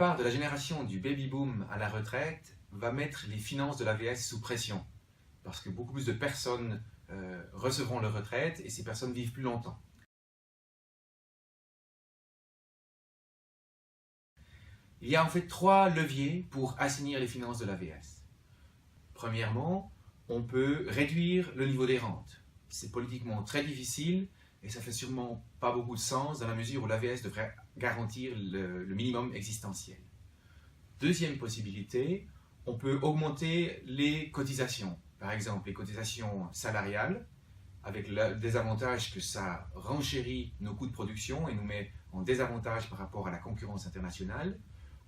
départ de la génération du baby-boom à la retraite va mettre les finances de l'AVS sous pression, parce que beaucoup plus de personnes recevront leur retraite et ces personnes vivent plus longtemps. Il y a en fait 3 leviers pour assainir les finances de l'AVS. Premièrement, on peut réduire le niveau des rentes. C'est politiquement très difficile et ça fait sûrement pas beaucoup de sens dans la mesure où l'AVS devrait garantir le minimum existentiel. Deuxième possibilité, on peut augmenter les cotisations. Par exemple, les cotisations salariales, avec le désavantage que ça renchérit nos coûts de production et nous met en désavantage par rapport à la concurrence internationale,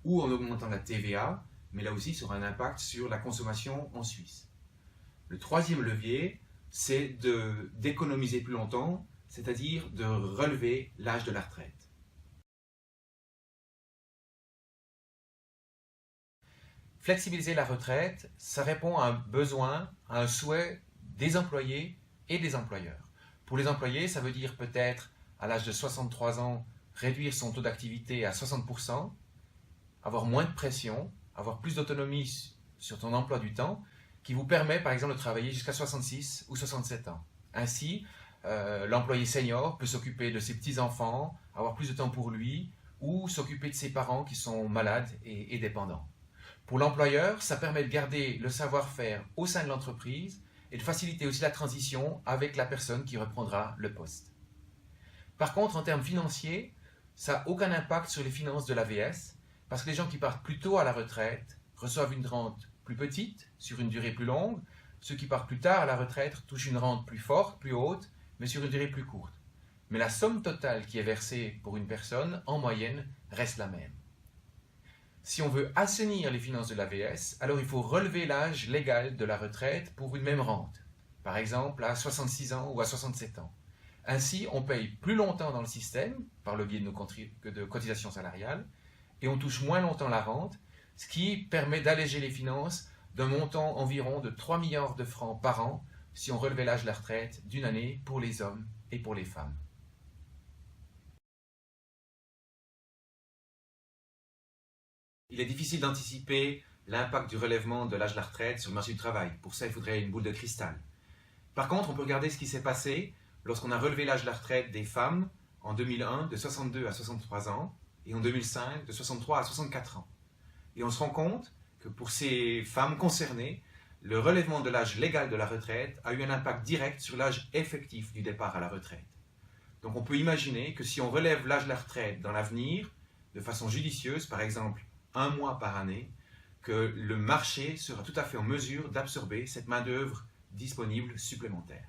ou en augmentant la TVA, mais là aussi ça aura un impact sur la consommation en Suisse. Le troisième levier, c'est d'économiser plus longtemps, c'est-à-dire de relever l'âge de la retraite. Flexibiliser la retraite, ça répond à un besoin, à un souhait des employés et des employeurs. Pour les employés, ça veut dire peut-être à l'âge de 63 ans, réduire son taux d'activité à 60%, avoir moins de pression, avoir plus d'autonomie sur ton emploi du temps, qui vous permet par exemple de travailler jusqu'à 66 ou 67 ans. Ainsi, l'employé senior peut s'occuper de ses petits-enfants, avoir plus de temps pour lui, ou s'occuper de ses parents qui sont malades et dépendants. Pour l'employeur, ça permet de garder le savoir-faire au sein de l'entreprise et de faciliter aussi la transition avec la personne qui reprendra le poste. Par contre, en termes financiers, ça n'a aucun impact sur les finances de l'AVS parce que les gens qui partent plus tôt à la retraite reçoivent une rente plus petite sur une durée plus longue. Ceux qui partent plus tard à la retraite touchent une rente plus forte, plus haute, mais sur une durée plus courte. Mais la somme totale qui est versée pour une personne, en moyenne, reste la même. Si on veut assainir les finances de l'AVS, alors il faut relever l'âge légal de la retraite pour une même rente, par exemple à 66 ans ou à 67 ans. Ainsi, on paye plus longtemps dans le système, par le biais de nos cotisations salariales, et on touche moins longtemps la rente, ce qui permet d'alléger les finances d'un montant environ de 3 milliards de francs par an si on relevait l'âge de la retraite d'une année pour les hommes et pour les femmes. Il est difficile d'anticiper l'impact du relèvement de l'âge de la retraite sur le marché du travail. Pour ça, il faudrait une boule de cristal. Par contre, on peut regarder ce qui s'est passé lorsqu'on a relevé l'âge de la retraite des femmes en 2001 de 62 à 63 ans et en 2005 de 63 à 64 ans. Et on se rend compte que pour ces femmes concernées, le relèvement de l'âge légal de la retraite a eu un impact direct sur l'âge effectif du départ à la retraite. Donc on peut imaginer que si on relève l'âge de la retraite dans l'avenir, de façon judicieuse, par exemple 1 mois par année, que le marché sera tout à fait en mesure d'absorber cette main-d'œuvre disponible supplémentaire.